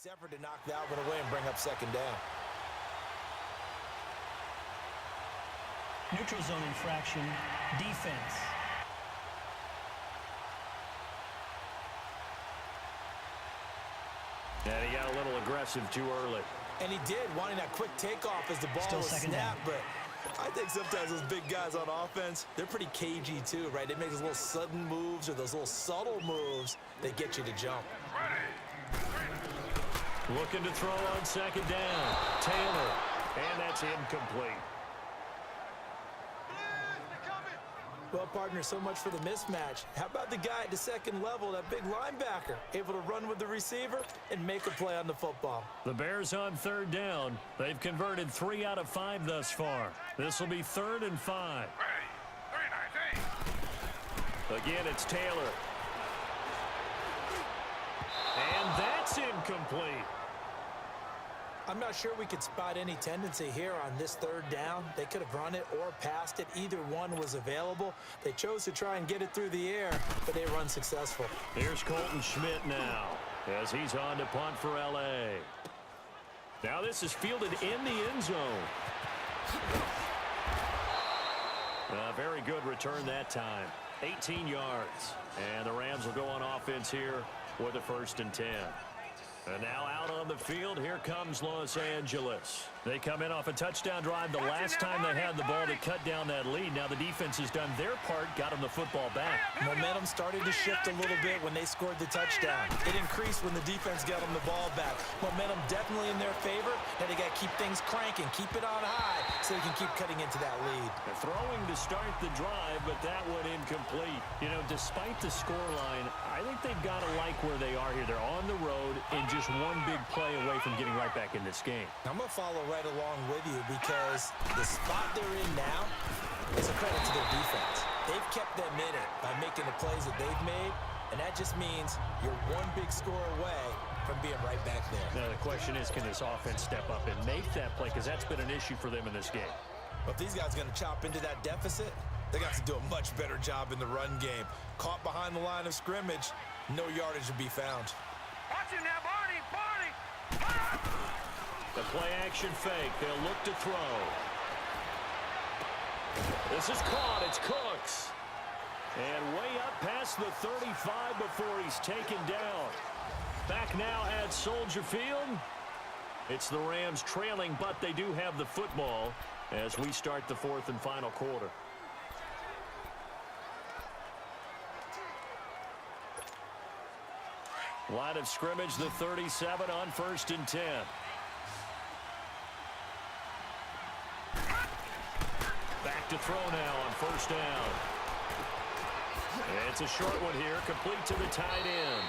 Nice effort to knock that one away and bring up second down. Neutral zone infraction, defense. And he got a little aggressive too early. And he did, wanting that quick takeoff as the ball was snapped. But I think sometimes those big guys on offense, they're pretty cagey too, right? They make those little sudden moves or those little subtle moves that get you to jump. Looking to throw on second down. Taylor. And that's incomplete. Well, partner, so much for the mismatch. How about the guy at the second level, that big linebacker, able to run with the receiver and make a play on the football? The Bears on third down. They've converted 3 out of 5 thus far. This will be 3rd and 5. Again, it's Taylor. And that's incomplete. I'm not sure we could spot any tendency here on this third down. They could have run it or passed it. Either one was available. They chose to try and get it through the air, but they were unsuccessful. Here's Colton Schmidt now as he's on to punt for L.A. Now this is fielded in the end zone. A very good return that time. 18 yards. And the Rams will go on offense here with a 1st and 10. And now out on the field, here comes Los Angeles. They come in off a touchdown drive the last time they had the ball to cut down that lead. Now the defense has done their part, got them the football back. Momentum started to shift a little bit when they scored the touchdown. It increased when the defense got them the ball back. Momentum definitely in their favor. Now they got to keep things cranking, keep it on high so they can keep cutting into that lead. They're throwing to start the drive, but that one incomplete. You know, despite the scoreline, I think they've got to like where they are here. They're on the road and just one big play away from getting right back in this game. I'm going to follow right along with you because the spot they're in now is a credit to their defense. They've kept them in it by making the plays that they've made, and that just means you're one big score away from being right back there. Now the question is, can this offense step up and make that play? Because that's been an issue for them in this game. But if these guys are going to chop into that deficit, they got to do a much better job in the run game. Caught behind the line of scrimmage, no yardage to be found. Watch him now, Barney! Barney! The play-action fake. They'll look to throw. This is caught. It's Cooks. And way up past the 35 before he's taken down. Back now at Soldier Field. It's the Rams trailing, but they do have the football as we start the 4th and final quarter. Line of scrimmage, the 37 on 1st and 10. Back to throw now on 1st down. It's a short one here, complete to the tight end.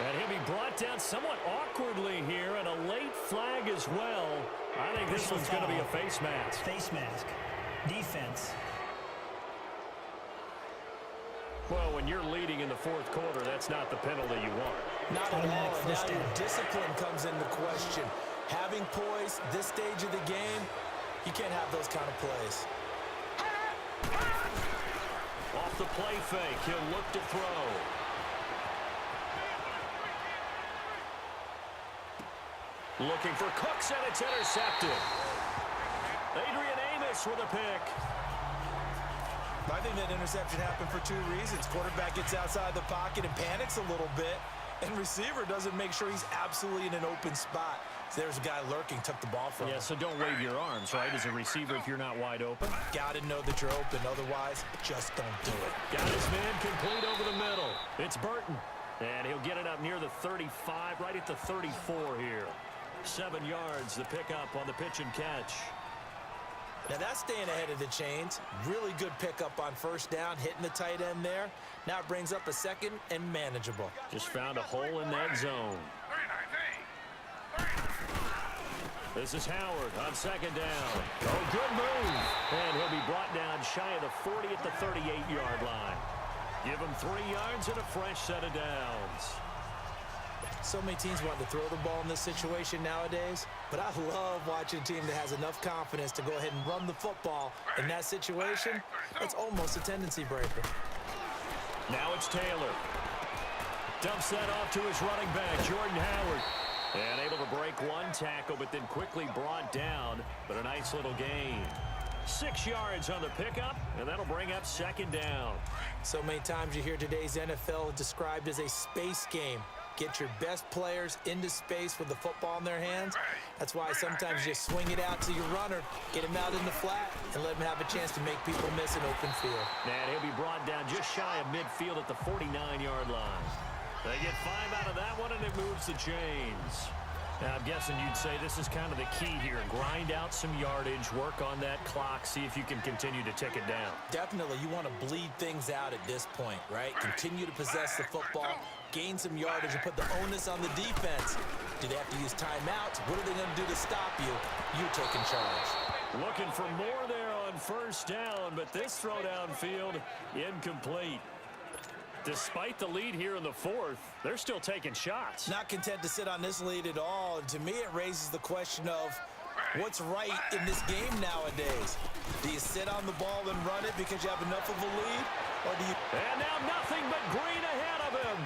And he'll be brought down somewhat awkwardly here, and a late flag as well. I think this one's going to be a face mask. Face mask. Defense. Well, when you're leading in the 4th quarter, that's not the penalty you want. Not at all. And now your discipline comes into question. Having poise this stage of the game, you can't have those kind of plays. Off the play fake, he'll look to throw. Looking for Cooks, and it's intercepted. Adrian Amos with a pick. I think that interception happened for 2 reasons. Quarterback gets outside the pocket and panics a little bit, and receiver doesn't make sure he's absolutely in an open spot. So there's a guy lurking, took the ball from him. Yeah, so don't wave your arms, right, as a receiver if you're not wide open. Got to know that you're open. Otherwise, just don't do it. Got his man complete over the middle. It's Burton, and he'll get it up near the 35, right at the 34 here. 7 yards, the pickup on the pitch and catch. Now that's staying ahead of the chains. Really good pickup on 1st down, hitting the tight end there. Now it brings up a 2nd and manageable. Just found a hole in that zone. This is Howard on 2nd down. Oh, good move. And he'll be brought down shy of the 40 at the 38-yard line. Give him 3 yards and a fresh set of downs. So many teams want to throw the ball in this situation nowadays, but I love watching a team that has enough confidence to go ahead and run the football in that situation. It's almost a tendency breaker. Now it's Taylor. Dumps that off to his running back, Jordan Howard. And able to break one tackle, but then quickly brought down. But a nice little gain. 6 yards on the pickup, and that'll bring up second down. So many times you hear today's NFL described as a space game. Get your best players into space with the football in their hands. That's why sometimes you just swing it out to your runner, get him out in the flat, and let him have a chance to make people miss an open field. And he'll be brought down just shy of midfield at the 49-yard line. They get 5 out of that one, and it moves the chains. Now, I'm guessing you'd say this is kind of the key here. Grind out some yardage, work on that clock, see if you can continue to tick it down. Definitely, you want to bleed things out at this point, right? Continue to possess the football, gain some yardage, and put the onus on the defense. Do they have to use timeouts? What are they going to do to stop you? You're taking charge. Looking for more there on first down, but this throw downfield incomplete. Despite the lead here in the fourth, they're still taking shots. Not content to sit on this lead at all. And to me, it raises the question of what's right in this game nowadays. Do you sit on the ball and run it because you have enough of a lead? Or do you... And now nothing but green ahead of him.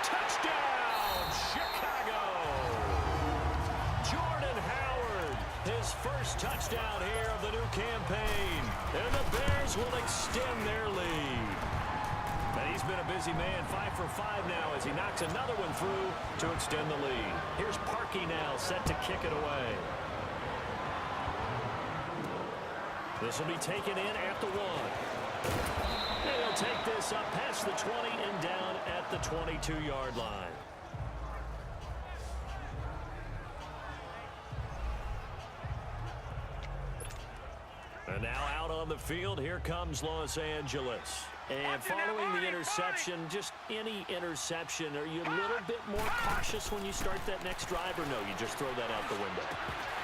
Touchdown, Chicago. Jordan Howard, his first touchdown here of the new campaign. And the Bears will extend their lead. And he's been a busy man, 5 for 5 now as he knocks another one through to extend the lead. Here's Parkey now set to kick it away. This will be taken in at the 1. And he'll take this up past the 20 and down at the 22-yard line. And now out on the field, here comes Los Angeles. And following the interception, just any interception, are you a little bit more cautious when you start that next drive, or no, you just throw that out the window?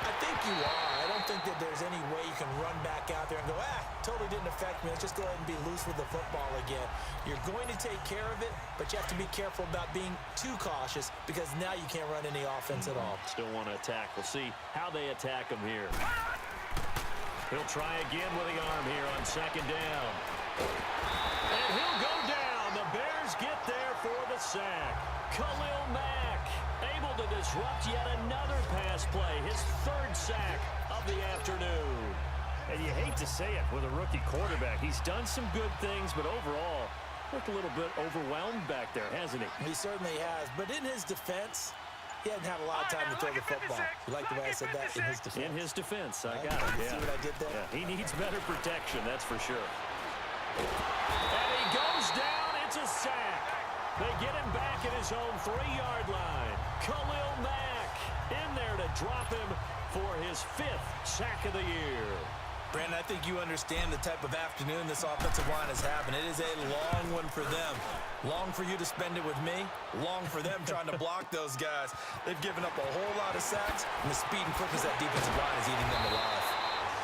I think you are. I don't think that there's any way you can run back out there and go, totally didn't affect me. Let's just go ahead and be loose with the football again. You're going to take care of it, but you have to be careful about being too cautious because now you can't run any offense at all. Still want to attack. We'll see how they attack him here. He'll try again with the arm here on second down. And he'll go down. The Bears get there for the sack. Khalil Mack able to disrupt yet another pass play. His 3rd sack of the afternoon. And you hate to say it with a rookie quarterback. He's done some good things, but overall, looked a little bit overwhelmed back there, hasn't he? He certainly has. But in his defense, he hasn't had a lot of time to throw the football. You like the way I said that? In his defense. In his defense, I got it. See what I did there? Yeah, he needs better protection, that's for sure. And he goes down. It's a sack. They get him back at his own 3-yard line. Khalil Mack in there to drop him for his 5th sack of the year. Brandon, I think you understand the type of afternoon this offensive line is having. It is a long one for them. Long for you to spend it with me. Long for them trying to block those guys. They've given up a whole lot of sacks, and the speed and quickness that defensive line is eating them alive.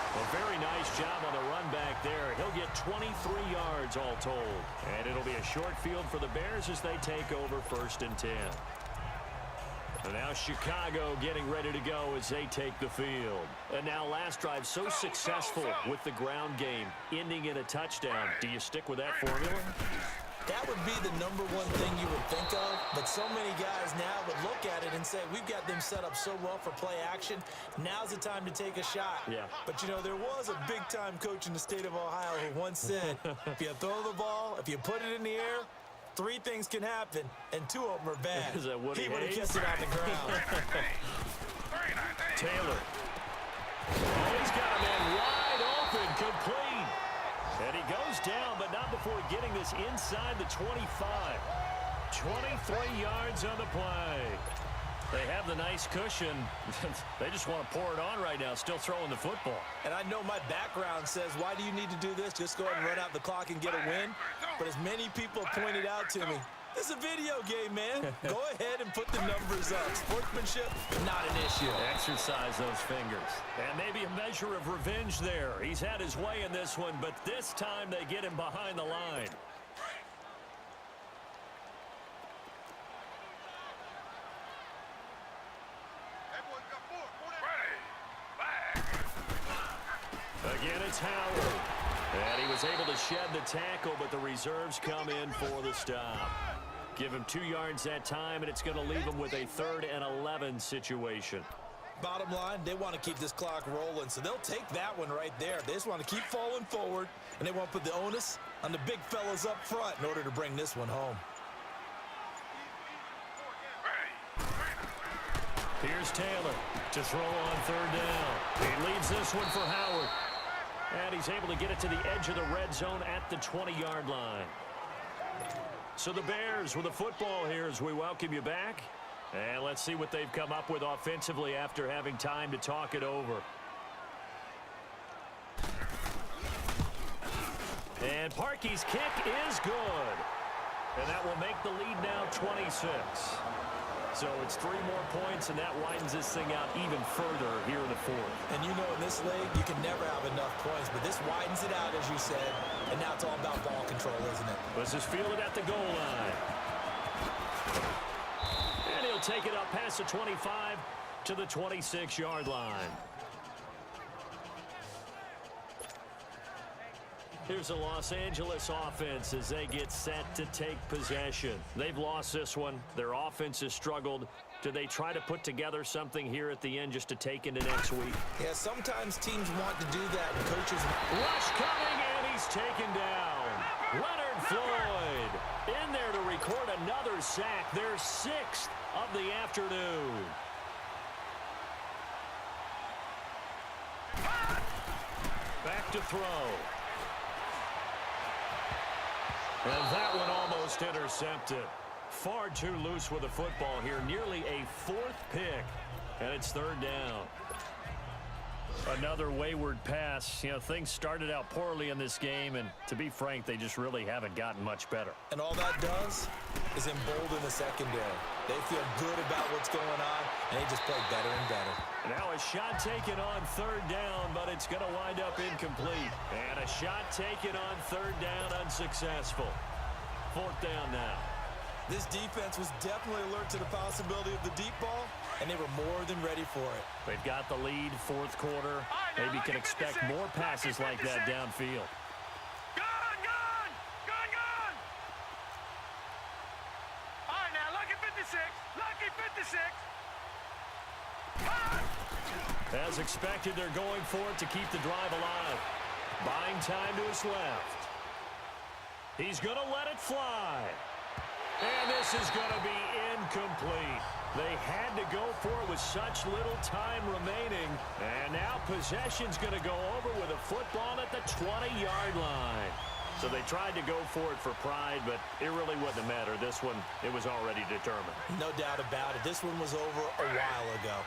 A very nice job on the run back there. He'll get 23 yards all told. And it'll be a short field for the Bears as they take over 1st and 10. And now Chicago getting ready to go as they take the field. And now last drive so successful with the ground game, ending in a touchdown. Do you stick with that formula? That would be the number one thing you would think of, but so many guys now would look at it and say, we've got them set up so well for play action. Now's the time to take a shot. Yeah. But, you know, there was a big-time coach in the state of Ohio who once said, if you throw the ball, if you put it in the air, 3 things can happen, and 2 of them are bad. Is that Woody He would have Hayes? kissed it on the ground. Taylor. Oh, he's got a man wide open, complete. And he goes down, but not before getting this inside the 25. 23 yards on the play. They have the nice cushion. They just want to pour it on right now, still throwing the football. And I know my background says, why do you need to do this? Just go ahead and run out the clock and get a win. But as many people pointed out to me, this is a video game, man. Go ahead and put the numbers up. Sportsmanship, not an issue. Exercise those fingers. And maybe a measure of revenge there. He's had his way in this one, but this time they get him behind the line. Again, it's Howard. And he was able to shed the tackle, but the reserves come in for the stop. Give him 2 yards that time, and it's going to leave him with a 3rd and 11 situation. Bottom line, they want to keep this clock rolling, so they'll take that one right there. They just want to keep falling forward, and they want to put the onus on the big fellas up front in order to bring this one home. Here's Taylor to throw on 3rd down. He leaves this one for Howard. And he's able to get it to the edge of the red zone at the 20-yard line. So the Bears with the football here as we welcome you back. And let's see what they've come up with offensively after having time to talk it over. And Parkey's kick is good. And that will make the lead now 26. So it's 3 more points, and that widens this thing out even further here in the 4th. And you know in this league, you can never have enough points, but this widens it out, as you said, and now it's all about ball control, isn't it? Let's just feel it at the goal line. And he'll take it up past the 25 to the 26-yard line. Here's the Los Angeles offense as they get set to take possession. They've lost this one. Their offense has struggled. Do they try to put together something here at the end just to take into next week? Yeah, sometimes teams want to do that, and coaches... Rush coming, and he's taken down. Leonard Floyd in there to record another sack. Their 6th of the afternoon. Back to throw. And that one almost intercepted. Far too loose with the football here. Nearly a 4th pick. And it's 3rd down. Another wayward pass. You know, things started out poorly in this game, and to be frank, they just really haven't gotten much better. And all that does is embolden the secondary. They feel good about what's going on, and they just play better and better. Now a shot taken on 3rd down, but it's going to wind up incomplete. And a shot taken on 3rd down, unsuccessful. 4th down now. This defense was definitely alert to the possibility of the deep ball, and they were more than ready for it. They've got the lead, 4th quarter. Maybe can expect more passes like that downfield. Gone, gone! Gone, gone! All right, now, lucky 56. Lucky 56. As expected, they're going for it to keep the drive alive. Buying time to his left. He's going to let it fly. And this is going to be incomplete. They had to go for it with such little time remaining. And now possession's going to go over with a football at the 20-yard line. So they tried to go for it for pride, but it really wouldn't have mattered. This one, it was already determined. No doubt about it. This one was over a while ago.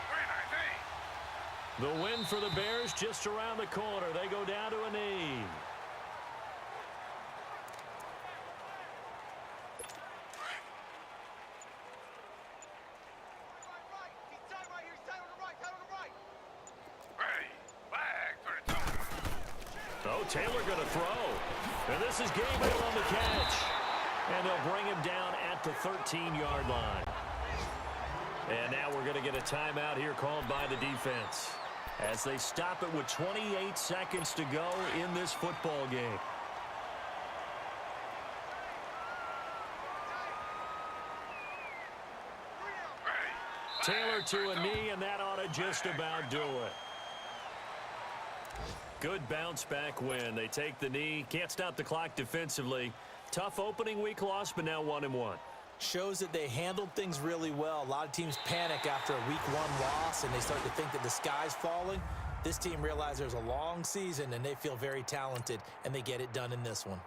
The win for the Bears just around the corner. They go down to a knee. Oh, Taylor going to throw. And this is Gabriel on the catch. And they'll bring him down at the 13-yard line. And now we're going to get a timeout here called by the defense as they stop it with 28 seconds to go in this football game. Taylor to a knee, and that ought to just about do it. Good bounce back win. They take the knee. Can't stop the clock defensively. Tough opening week loss, but now 1-1. Shows that they handled things really well. A lot of teams panic after a week 1 loss, and they start to think that the sky's falling. This team realizes there's a long season, and they feel very talented, and they get it done in this one.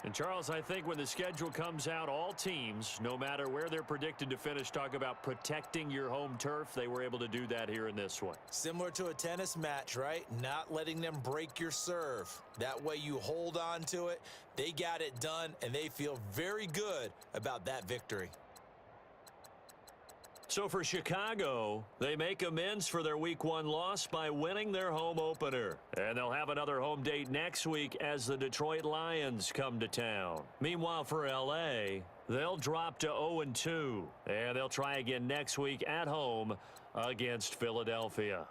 And, Charles, I think when the schedule comes out, all teams, no matter where they're predicted to finish, talk about protecting your home turf. They were able to do that here in this one. Similar to a tennis match, right? Not letting them break your serve. That way you hold on to it. They got it done, and they feel very good about that victory. So for Chicago, they make amends for their Week 1 loss by winning their home opener. And they'll have another home date next week as the Detroit Lions come to town. Meanwhile, for L.A., they'll drop to 0-2. And they'll try again next week at home against Philadelphia.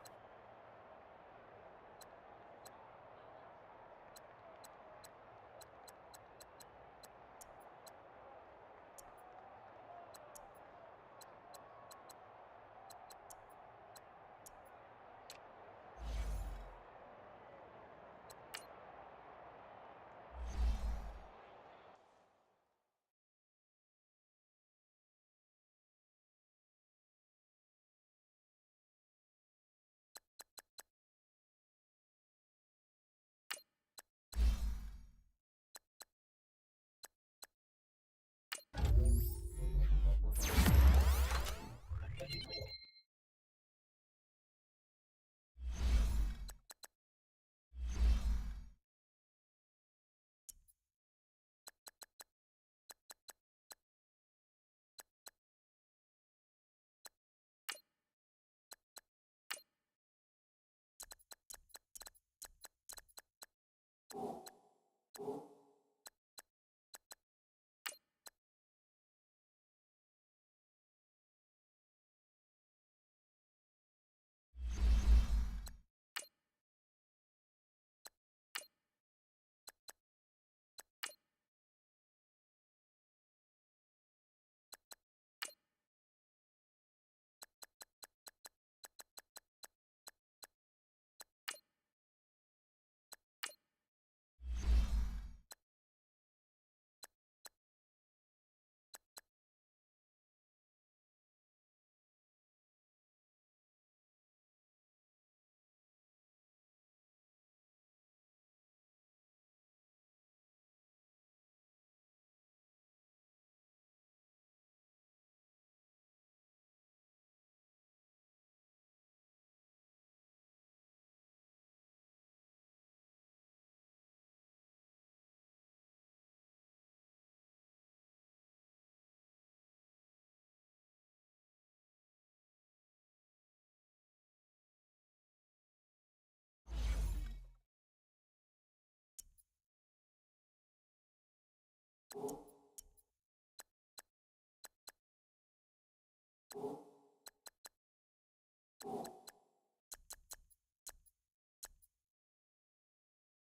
you